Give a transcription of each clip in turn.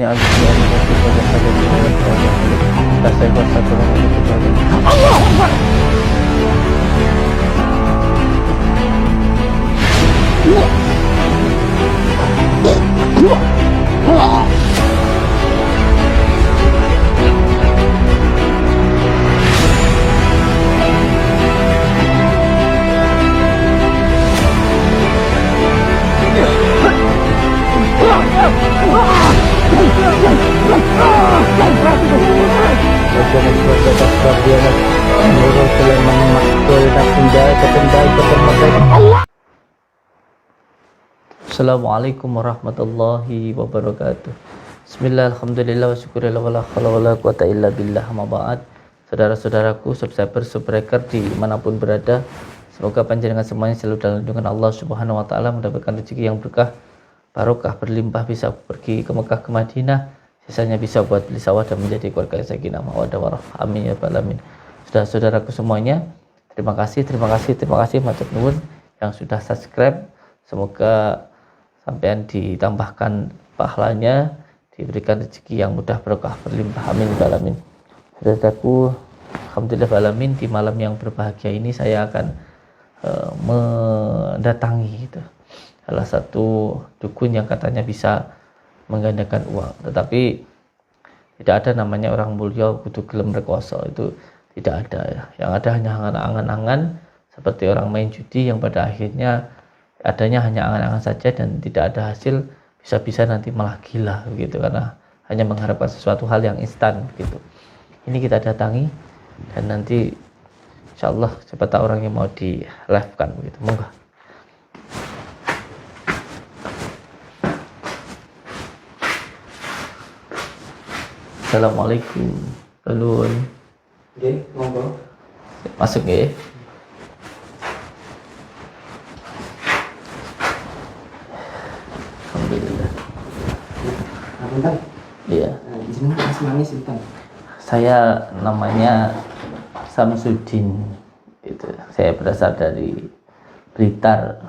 Ya Assalamualaikum warahmatullahi wabarakatuh. Bismillah, alhamdulillah, wa syukurillah, wa la hawla wa la quwata illa billah, ma ba'd. Saudara-saudaraku, subscriber dimanapun berada, semoga panjenengan semuanya selalu dalam lindungan Allah Subhanahu wa taala, mendapatkan rezeki yang berkah, barokah, berlimpah, bisa pergi ke Mekah, ke Madinah, sisanya bisa buat beli sawah dan menjadi keluarga yang sakinah mawaddah warahmah. Amin ya rabbal alamin. Saudara-saudaraku semuanya, terima kasih matur nuwun yang sudah subscribe. Semoga sampean ditambahkan pahalanya, diberikan rezeki yang mudah, barokah, berlimpah. Amin ya rabbal alamin. Saudaraku, alhamdulillah alamin, di malam yang berbahagia ini saya akan mendatangi salah satu dukun yang katanya bisa menggandakan uang, tetapi tidak ada namanya orang mulia kudu gelem rekoso, itu tidak ada ya. Yang ada hanya angan-angan seperti orang main judi yang pada akhirnya adanya hanya angan-angan saja dan tidak ada hasil, bisa-bisa nanti malah gila begitu karena hanya mengharapkan sesuatu hal yang instan begitu. Ini kita datangi dan nanti insyaallah siapa tahu orang yang mau di live kan begitu. Monggo. Assalamualaikum. Ulun. Nggih, monggo. Masuk nggih. Alhamdulillah. Ngapunten. Iya. Jenengan asmane sinten? Saya namanya Samsudin. Itu. Saya berasal dari Blitar.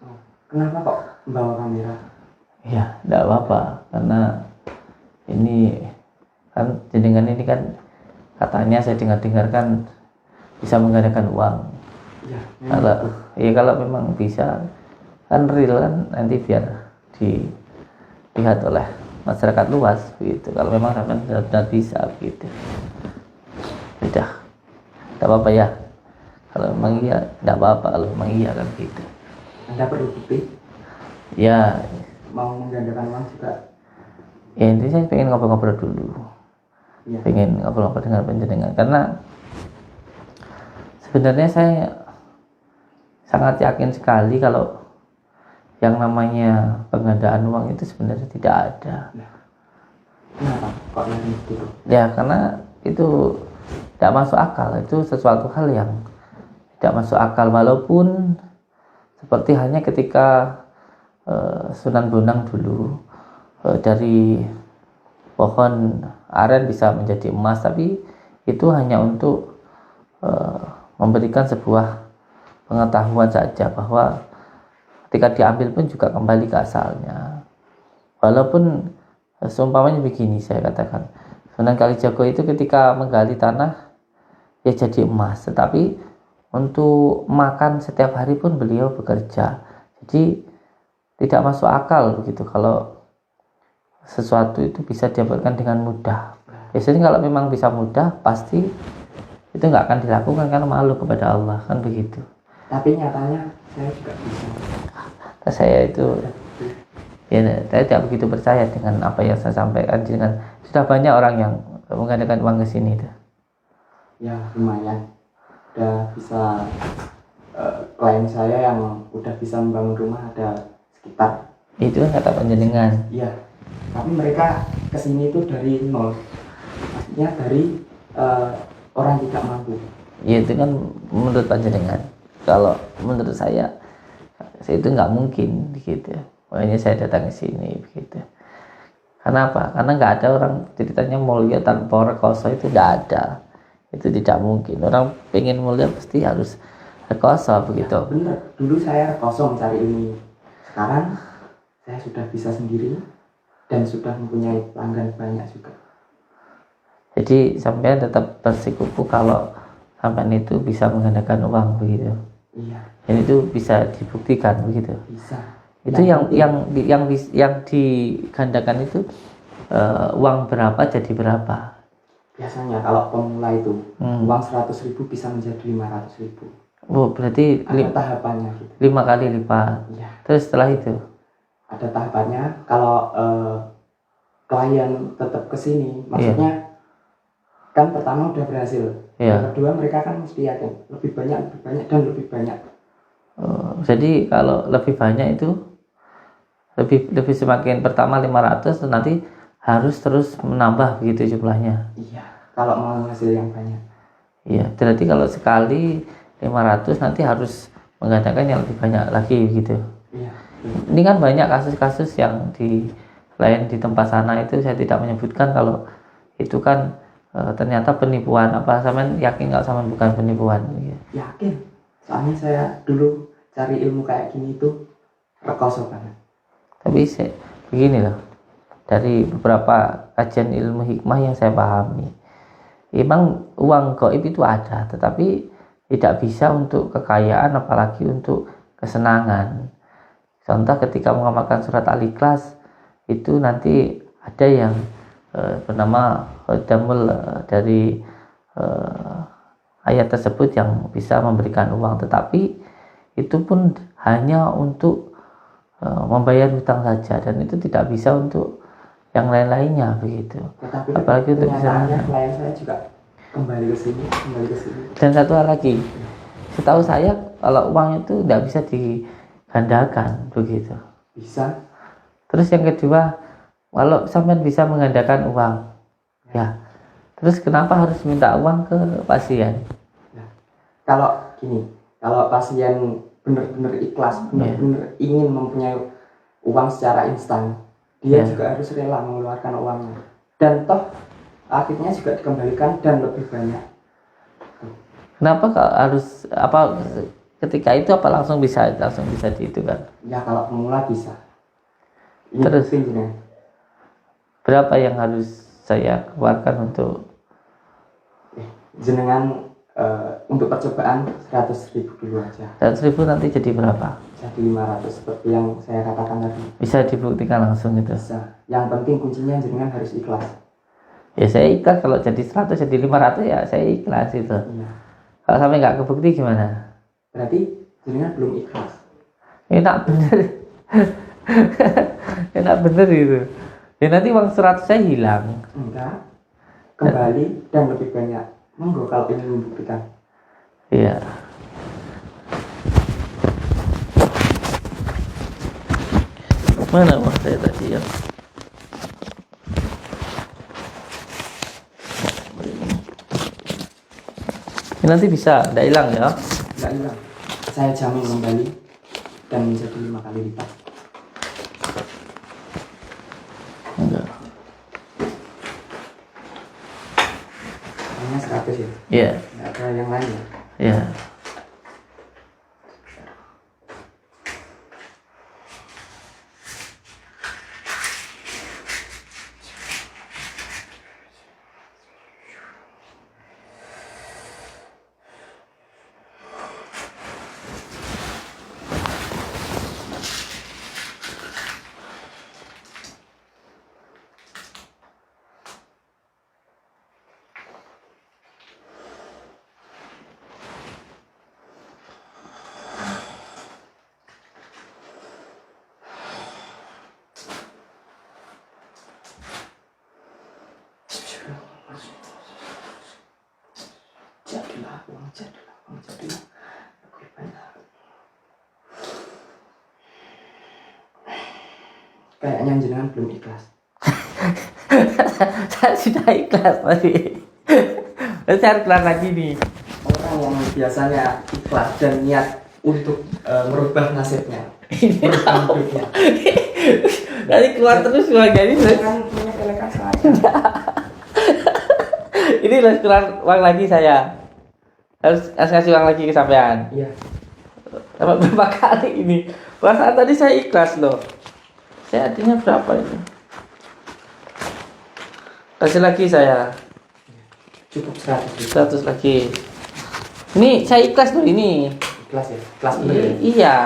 Oh, kenapa kok bawa kamera? Ya, enggak apa-apa karena ini kan jenengan ini kan katanya saya dengar kan bisa menggandakan uang. Kalau memang bisa kan real kan nanti biar dilihat oleh masyarakat luas begitu. Kalau memang sampai benar bisa begitu. Sudah. Tidak apa-apa ya. Kalau memang iya tidak apa-apa, kalau memang iya kan gitu. Anda perlu bukti? Ya, Mau menggandakan uang juga? ya intinya saya pengen ngobrol-ngobrol dulu. Ya. Pengen ngobrol-ngobrol dengan penjenengan karena sebenarnya saya sangat yakin sekali kalau yang namanya penggandaan uang itu sebenarnya tidak ada. Kenapa kok yang itu? Ya karena itu tidak masuk akal, itu sesuatu hal yang tidak masuk akal, walaupun seperti halnya ketika Sunan Bonang dulu dari pohon aren bisa menjadi emas, tapi itu hanya untuk memberikan sebuah pengetahuan saja bahwa ketika diambil pun juga kembali ke asalnya. Walaupun seumpamanya begini saya katakan, Sunan Kalijaga itu ketika menggali tanah ya jadi emas, tetapi untuk makan setiap hari pun beliau bekerja. Jadi tidak masuk akal begitu kalau sesuatu itu bisa didapatkan dengan mudah. Biasanya kalau memang bisa mudah pasti itu nggak akan dilakukan karena malu kepada Allah kan begitu. Tapi nyatanya saya juga bisa. Saya itu ya saya tidak begitu percaya dengan apa yang saya sampaikan. Dengan sudah banyak orang yang menggandakan uang ke sini tuh. Ya lumayan. Udah bisa klien saya yang udah bisa membangun rumah ada sekitar. Itu kan kata panjenengan. Iya. Tapi mereka kesini itu dari nol. Maksudnya dari orang tidak mampu. Ya itu kan menurut panjenengan. Kalau menurut saya itu nggak mungkin gitu. Makanya saya datang ke sini begitu. Kenapa? Karena nggak ada orang ceritanya mulia tanpa rekoso, itu tidak ada. Itu tidak mungkin. Orang pengen mulia pasti harus rekoso begitu. Ya, bener. Dulu saya rekoso mencari ini. Sekarang saya sudah bisa sendiri dan sudah mempunyai pelanggan banyak juga. Jadi sampean tetap bersikukuh kalau sampean itu bisa menggandakan uang begitu. Iya, Dan itu bisa dibuktikan begitu. bisa. Itu yang digandakan itu uang berapa jadi berapa? Biasanya kalau pemula itu uang 100.000 bisa menjadi 500.000. Oh, berarti Ada tahapannya gitu. 5 kali lipat. Iya, Terus setelah itu, ada tahapannya. Kalau klien tetap ke sini, maksudnya kan pertama udah berhasil. Iya. Yang kedua mereka kan mesti yakin lebih banyak dan lebih banyak. jadi kalau lebih banyak itu lebih semakin pertama 500 nanti harus terus menambah begitu jumlahnya. Iya, kalau mau hasil yang banyak. Iya, berarti kalau sekali 500 nanti harus menggandakan yang lebih banyak lagi gitu. Iya. Ini kan banyak kasus-kasus yang di lain di tempat sana itu saya tidak menyebutkan kalau itu kan ternyata penipuan. Apa sampean yakin kalau sampean bukan penipuan? Iya. Yakin. Soalnya saya dulu cari ilmu kayak gini itu rekoso banget. Tapi begini loh, dari beberapa kajian ilmu hikmah yang saya pahami, memang uang gaib itu ada, tetapi tidak bisa untuk kekayaan apalagi untuk kesenangan. Contoh ketika mengamalkan surat Al-Ikhlas itu nanti ada yang bernama Khodamul dari ayat tersebut yang bisa memberikan uang, tetapi itu pun hanya untuk membayar hutang saja dan itu tidak bisa untuk yang lain-lainnya begitu. Tetapi Apalagi untuk kenyataannya kesenangan. klien saya juga kembali ke sini. Dan satu hal lagi, setahu saya kalau uang itu tidak bisa digandakan begitu. Bisa. Terus yang kedua, kalau sampean bisa menggandakan uang, ya, terus kenapa harus minta uang ke pasien? Nah, kalau gini, kalau pasien benar-benar ikhlas, benar-benar ingin mempunyai uang secara instan, dia juga harus rela mengeluarkan uangnya. Dan toh akhirnya juga dikembalikan dan lebih banyak. Kenapa harus apa ketika itu apa langsung bisa itu kan? Ya kalau pemula bisa. Ini Terus pentingnya. berapa yang harus saya keluarkan untuk jenengan untuk percobaan 100.000 dulu aja. 100.000 nanti jadi berapa? Jadi 500 seperti yang saya katakan tadi. Bisa dibuktikan langsung gitu. Bisa. Yang penting kuncinya jenengan harus ikhlas. Ya saya ikhlas kalau jadi 100 jadi 500 ya saya ikhlas itu. Iya. Kalau sampai nggak kebukti gimana? Berarti jenengan belum ikhlas. Enak bener. Enak bener itu. Ya nanti uang 100 saya hilang. Enggak. Kembali dan lebih banyak. Monggo kalau ingin membuktikan. Iya. Mana uang saya tadi ya? Ini nanti bisa, tidak hilang ya? Enggak hilang. Saya jamin kembali dan menjadi 5 kali lipat. Enggak. Hanya 100 ya? Iya. Enggak ada yang lain ya? Iya. Jadilah lebih banyak. Kayaknya jenengan belum ikhlas. Saya sudah ikhlas tadi. Saya harus keluar lagi nih. Orang yang biasanya ikhlas dan niat untuk merubah nasibnya, merubah hidupnya. Nanti keluar terus uang jadi Kan punya kelekan saya. ini harus keluar uang lagi saya. Harus kasih uang lagi ke sampean. Iya. Dapat berapa kali ini? Perasaan tadi saya ikhlas loh. Saya artinya berapa ini? Kasih lagi saya. Cukup 100 juta. 100 lagi. Ini saya ikhlas loh ini. Ikhlas ya? Ikhlas bener ya? Iya.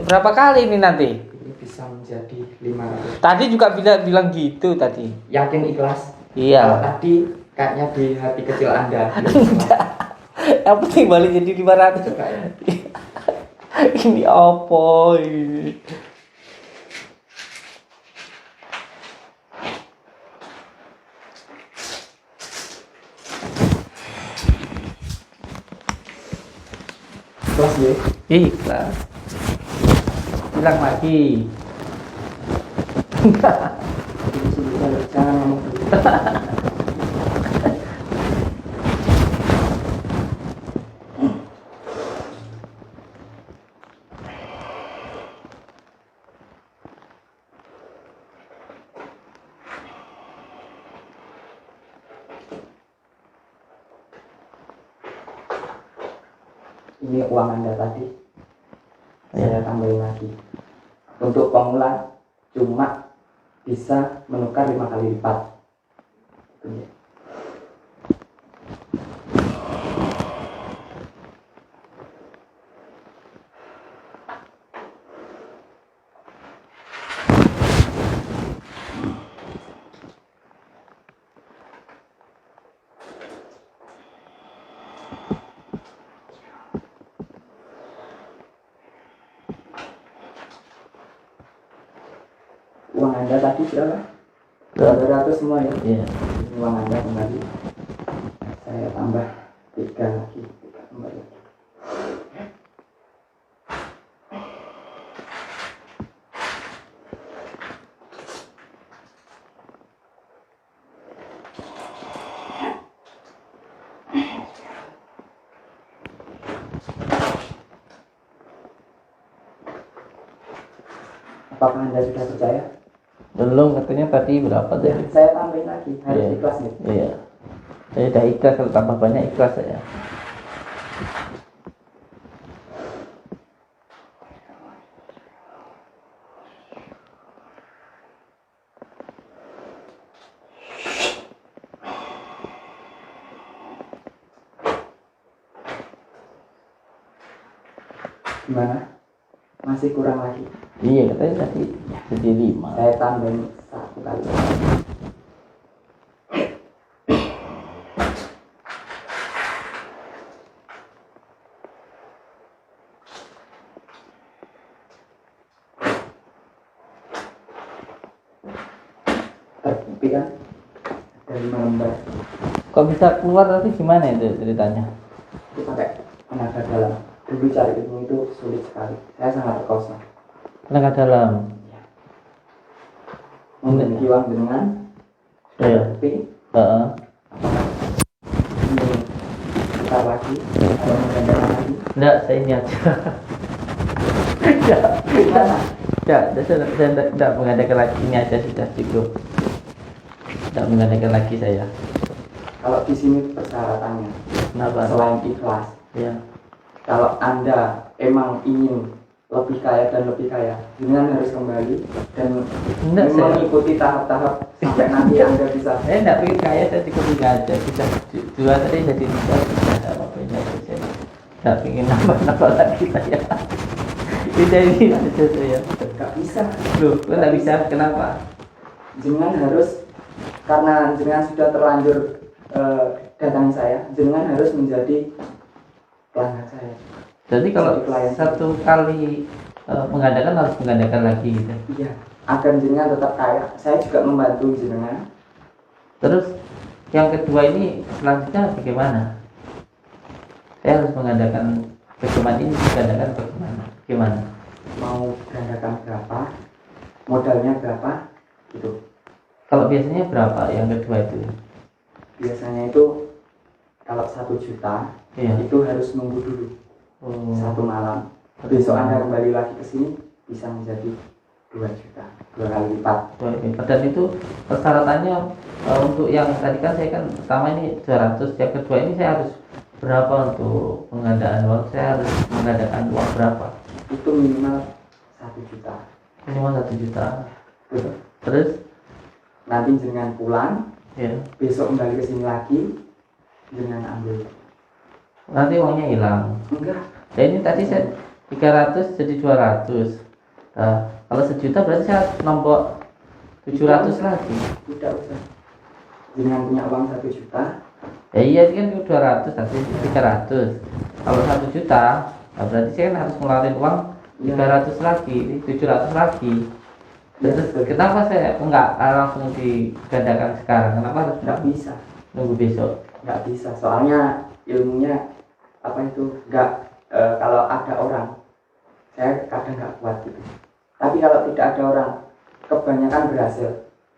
Berapa kali ini nanti? Ini bisa menjadi 500. Tadi juga bilang gitu tadi. Yakin ikhlas? Kalau Iya. tadi kayaknya di hati kecil Anda. Enggak. Yang penting balik jadi 500. Coba ya. Ini apa ini? Ikhlas ya? Ikhlas. Bilang lagi. Jangan ngomong dulu. Ini uang Anda tadi. Saya tambahin lagi. Untuk pemula cuma bisa menukar 5 kali lipat. Itu ya. Uang Anda tadi berapa? 200 semua ya? Iya. Ini uang Anda kembali. Saya tambah 3 lagi. 3 kembali lagi. Apakah Anda sudah percaya? Belum, katanya tadi berapa Ya, tadi? saya tambahin lagi. Harus Iya. ikhlas nih. Iya. Saya udah ikhlas, kalau tambah banyak ikhlas saya. Gimana? Masih kurang lagi. Iya, katanya tadi jadi 5. Saya tambahin 1 kali. Terbukti kan? Ada 5 lembar. Kok bisa keluar tadi gimana itu ceritanya? Itu pakai tenaga dalam. Dulu cari ilmu itu sulit sekali. Saya sangat terkosa. Tenaga dalam. Memiliki uang dengan Iya. tapi Heeh. ini putar lagi atau menggandakan lagi. Enggak, saya ini aja. Enggak. Gimana? Enggak, saya enggak mengadakan lagi, ini aja sudah cukup. Enggak mengadakan lagi saya. Kalau di sini persyaratannya Kenapa? selain ikhlas, Ya. kalau Anda emang ingin lebih kaya dan lebih kaya, dengan harus kembali dan Enggak, saya. mengikuti tahap-tahap sampai nanti Anda bisa. Saya enggak pengen kaya, saya cukup ini aja. Bisa dua tadi jadi 3, sudah ada apa-apa ini aja saya. Enggak pengen nambah-nambah lagi saya. Tidak ini aja saya. Gak bisa. Loh, kok enggak bisa? Kenapa? Jenengan harus, karena jenengan sudah terlanjur datangi saya, jenengan harus menjadi pelanggan saya. Jadi kalau Jadi klien. satu kali mengadakan harus mengadakan lagi gitu. Iya, agar jenengan tetap kaya. Saya juga membantu jenengan. Terus yang kedua ini selanjutnya bagaimana? Saya harus mengadakan pertemuan ini mengadakan bagaimana? Gimana? Mau gandakan berapa, modalnya berapa, gitu. Kalau biasanya berapa yang kedua itu? Biasanya itu kalau 1 juta Iya. itu harus nunggu dulu Oh. 1 malam. Besok Anda kembali lagi ke sini bisa menjadi 2 juta, 2 kali lipat. Dan itu persyaratannya untuk yang tadi kan saya kan pertama ini 200, yang kedua ini saya harus berapa untuk pengadaan uang? Saya harus mengadakan uang berapa? Itu minimal 1 juta. Minimal 1 juta. Tuh. Terus nanti jenengan pulang, Ya. besok kembali ke sini lagi, jenengan ambil. Nanti uangnya hilang. Enggak, Ya ini tadi saya 300 jadi 200. Nah, kalau sejuta berarti saya nombok 700 lagi. tidak usah. Jenengan punya uang 1 juta, Ya iya ini kan 200 tadi 300. Kalau 1 juta, nah berarti saya kan harus ngeluarin uang 300 lagi, 700 lagi. Terus kenapa saya enggak langsung digandakan sekarang? Kenapa harus nggak bisa, nunggu besok? nggak bisa. Soalnya ilmunya apa itu nggak kalau ada orang, saya kadang nggak kuat gitu. Tapi kalau tidak ada orang, kebanyakan berhasil.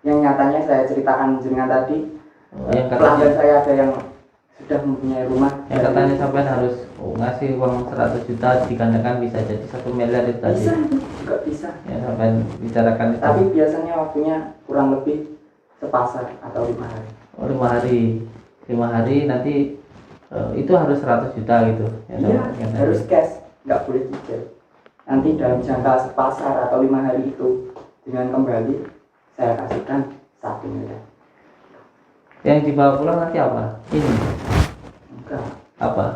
Yang nyatanya saya ceritakan jenengan tadi, Yang katanya, pelanggan saya ada yang sudah mempunyai rumah. yang katanya sampai harus ngasih uang 100 juta digandakan bisa jadi 1 miliar itu tadi. Bisa itu juga bisa. Ya sampai bicarakan itu. Tapi biasanya waktunya kurang lebih sepasar atau 5 hari. Oh, 5 hari nanti itu harus 100 juta gitu. Ya, Iya, yang tadi. harus cash, nggak boleh cicil. Nanti dalam jangka sepasar atau 5 hari itu dengan kembali saya kasihkan 1 miliar. Yang dibawa pulang nanti apa? Ini Enggak, apa?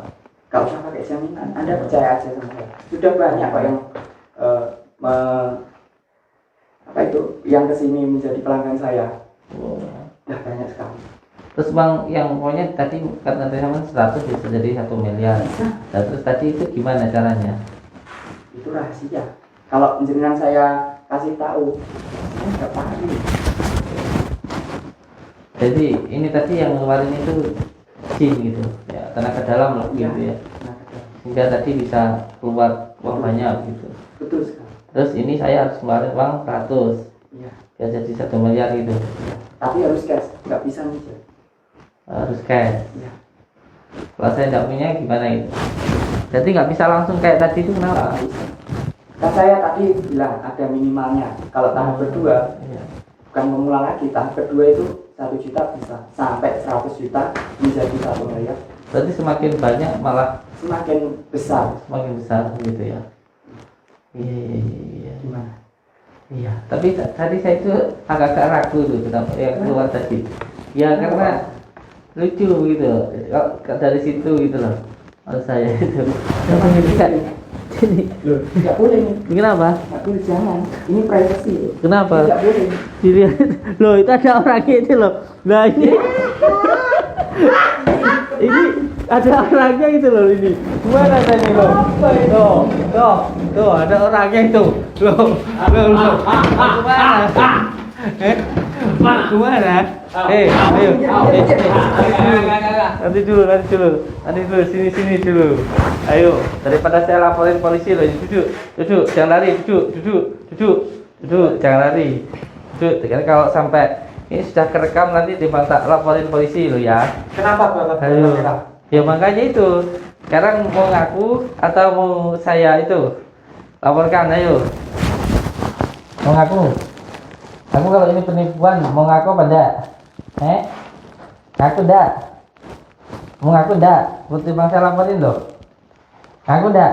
nggak usah pakai jaminan. Anda percaya aja sama saya. Sudah banyak kok yang apa itu yang kesini menjadi pelanggan saya. Oh. Sudah banyak sekali. Terus bang, yang pokoknya tadi kata sama 100 bisa jadi 1 miliar. Nah, terus tadi itu gimana caranya? Itu rahasia. Kalau jenengan saya kasih tahu, saya nggak paham. Jadi ini tadi yang ngeluarin itu jin gitu, ya tenaga dalam loh gitu ya. Sehingga tadi bisa keluar uang banyak gitu. Betul sekali. Terus ini saya harus ngeluarin uang 100, Iya. ya jadi 1 miliar gitu. Tapi harus cash, nggak bisa nyicil. Harus cash. Iya. Kalau saya tidak punya gimana itu? Jadi nggak bisa langsung kayak tadi itu kenapa? Nggak bisa. Kan saya tadi bilang ada minimalnya. Kalau tahap kedua, Iya. bukan pemula lagi. Tahap kedua itu 1 juta bisa sampai 100 juta menjadi 1 miliar. Berarti semakin banyak malah Semakin besar. semakin besar gitu ya. Iya. Gimana? Iya. Tapi tadi saya itu agak ragu tuh kenapa yang keluar tadi. Ya karena lucu gitu. Kalau dari situ gitu loh. Kalau saya itu. Jadi, Loh, nggak boleh nih. kenapa? Nggak boleh, jangan. Ini privacy. Kenapa? Nggak boleh. Dilihat, loh itu ada orangnya itu loh. Nah ini ada orangnya itu loh ini. Gimana tadi loh? Tuh ada orangnya itu. Loh. Gimana? Ayo. Nanti dulu. Sini dulu. Ayo, daripada saya laporin polisi loh. Duduk, jangan lari, duduk, jangan lari. Duduk, kalau sampai ini sudah kerekam nanti tak laporin polisi loh ya. Kenapa Bapak? Ayo. Ya makanya itu. Sekarang mau ngaku atau mau saya itu laporkan, ayo. Mau ngaku? Aku kalau ini penipuan mau ngaku apa enggak? Ngaku enggak? Mau ngaku enggak? Putri bang saya laporin loh. Ngaku enggak?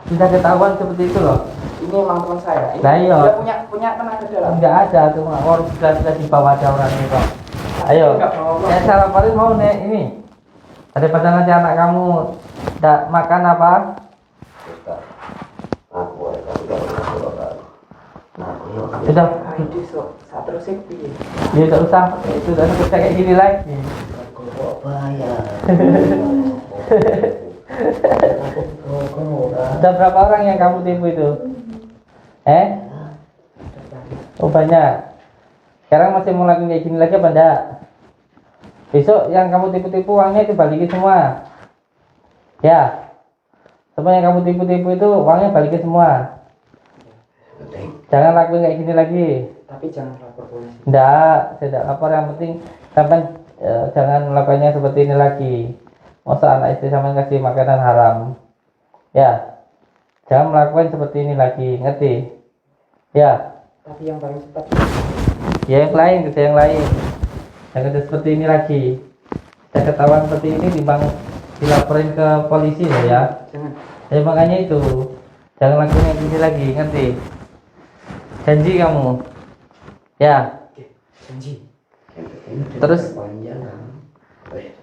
Sudah ketahuan seperti itu loh. Ini emang teman saya. Ini Nah, iya. dia punya tenaga dalam. Enggak ada tuh orang sudah dibawa ada orangnya kok. Ayo. Enggak bawa. Saya laporin mau nih ini. Daripada nanti anak kamu enggak makan apa? Sudah. Ini so, saat terus piye? Ya tidak usah. Itu udah kerja kayak gini lagi. Sudah berapa orang yang kamu tipu itu? Oh banyak. Sekarang masih mau lagi kayak gini lagi apa enggak? Besok yang kamu tipu-tipu uangnya itu balikin semua. Ya. Semua yang kamu tipu-tipu itu uangnya balikin semua. Jangan lakuin kayak gini lagi. Tapi jangan lapor polisi. Enggak, saya tidak lapor. Yang penting sampai jangan melakukannya seperti ini lagi. Masa anak istri sampai kasih makanan haram. Ya. Jangan melakukan seperti ini lagi, ngerti? Ya. Tapi yang paling cepat. Ya yang lain, kerja yang lain. Jangan kerja seperti ini lagi. Saya ketahuan seperti ini dilaporin ke polisi loh ya. Jangan. Ya makanya itu. Jangan lakukan yang gini lagi, ngerti? Janji kamu. Ya. Janji. Ini Terus? perpanjang kan.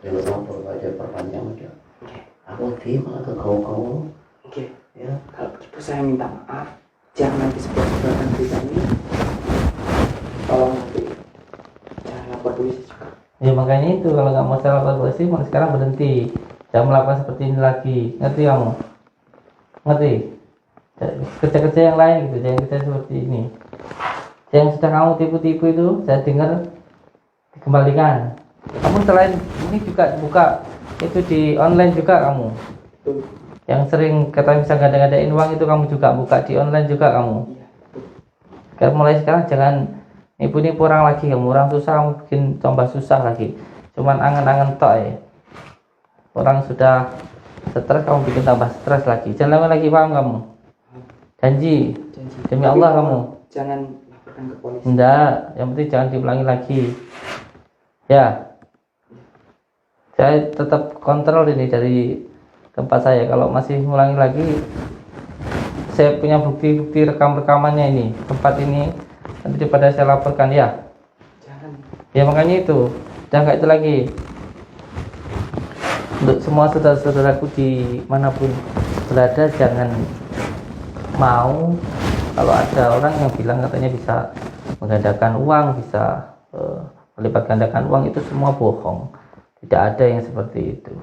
Dulu ngobrol aja perpanjang aja. Aku di malah ke kau. Oke. Ya. Kalau begitu saya minta maaf. Jangan disebar-sebarkan berita ini. Tolong nanti jangan lapor polisi juga. Ya makanya itu kalau nggak mau saya lapor polisi, mulai sekarang berhenti. Jangan melakukan seperti ini lagi. Ngerti kamu? Ngerti? Kerja-kerja yang lain gitu, jangan kerja seperti ini. Yang sudah kamu tipu-tipu itu, saya dengar dikembalikan. Kamu selain ini juga buka itu di online juga kamu. Betul. Yang sering kata bisa gada-gadain uang itu kamu juga buka di online juga kamu. Iya, betul. Karena mulai sekarang jangan nipu-nipu orang lagi, kamu orang susah kamu bikin tambah susah lagi. Cuman angan-angan tok ya. Orang sudah stres kamu bikin tambah stres lagi. Jangan lagi, paham kamu? Janji. Janji. Demi Tapi Allah kamu. jangan laporkan ke polisi. Enggak, yang penting jangan diulangi lagi. Ya. Saya tetap kontrol ini dari tempat saya. Kalau masih ngulangi lagi, saya punya bukti-bukti rekam-rekamannya ini. Tempat ini nanti daripada saya laporkan ya. Jangan. Ya makanya itu. Udah nggak itu lagi. Untuk semua saudara-saudaraku di manapun berada, jangan mau kalau ada orang yang bilang katanya bisa menggandakan uang, bisa melipat gandakan uang, itu semua bohong. Tidak ada yang seperti itu.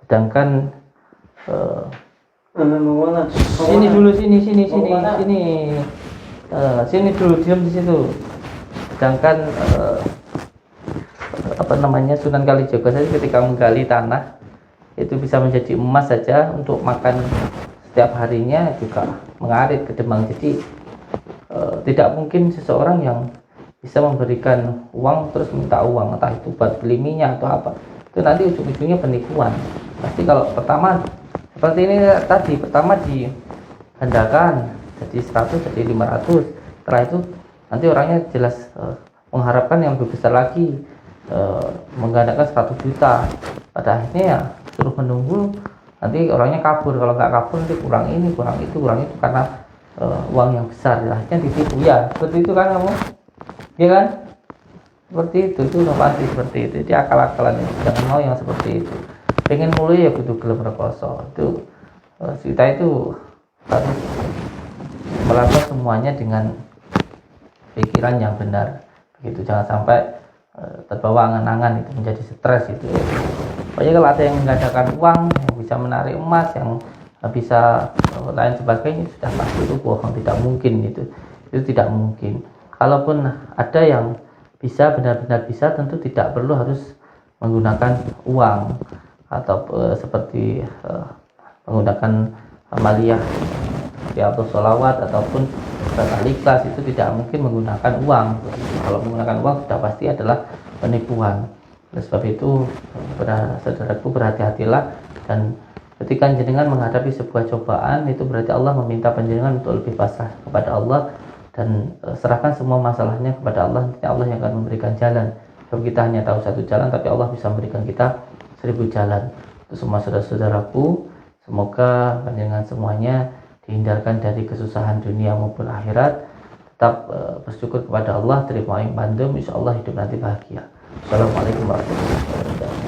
Sedangkan sini dulu, sini dulu, diam di situ. Sedangkan Sunan Kalijaga saja ketika menggali tanah itu bisa menjadi emas saja untuk makan setiap harinya juga mengarit ke Demang. Jadi tidak mungkin seseorang yang bisa memberikan uang terus minta uang, entah itu buat beli minyak atau apa, itu nanti ujung-ujungnya penipuan. Pasti kalau pertama seperti ini tadi, pertama digandakan jadi 100 jadi 500, setelah itu nanti orangnya jelas mengharapkan yang lebih besar lagi, menggandakan 100 juta. Pada akhirnya ya suruh menunggu, nanti orangnya kabur. Kalau nggak kabur nanti kurang ini kurang itu karena uang yang besar, akhirnya ditipu. Ya seperti itu kan kamu, ya kan? Seperti itu udah pasti seperti itu. Jadi akal-akalan, jangan mau yang seperti itu. Pengen mulai ya butuh gelem rekoso. Itu kita itu harus melakukan semuanya dengan pikiran yang benar. Begitu, jangan sampai terbawa angan-angan itu menjadi stres itu. Pokoknya kalau ada yang menggandakan uang, yang bisa menarik emas, yang bisa lain sebagainya, sudah pasti itu bohong, tidak mungkin itu tidak mungkin. Kalaupun ada yang bisa, benar-benar bisa, tentu tidak perlu harus menggunakan uang atau seperti menggunakan amaliyah atau sholawat ataupun ikhlas, itu tidak mungkin menggunakan uang. Kalau menggunakan uang sudah pasti adalah penipuan. Oleh sebab itu, saudaraku, berhati-hatilah, dan ketika jenengan menghadapi sebuah cobaan, itu berarti Allah meminta panjenengan untuk lebih pasrah kepada Allah dan serahkan semua masalahnya kepada Allah. Nanti Allah yang akan memberikan jalan. Sebab kita hanya tahu satu jalan, tapi Allah bisa memberikan kita 1000 jalan. Untuk semua saudara-saudaraku, semoga panjenengan semuanya dihindarkan dari kesusahan dunia maupun akhirat. Tetap bersyukur kepada Allah, terima yang pandem, insya Allah hidup nanti bahagia. Assalamualaikum warahmatullahi wabarakatuh.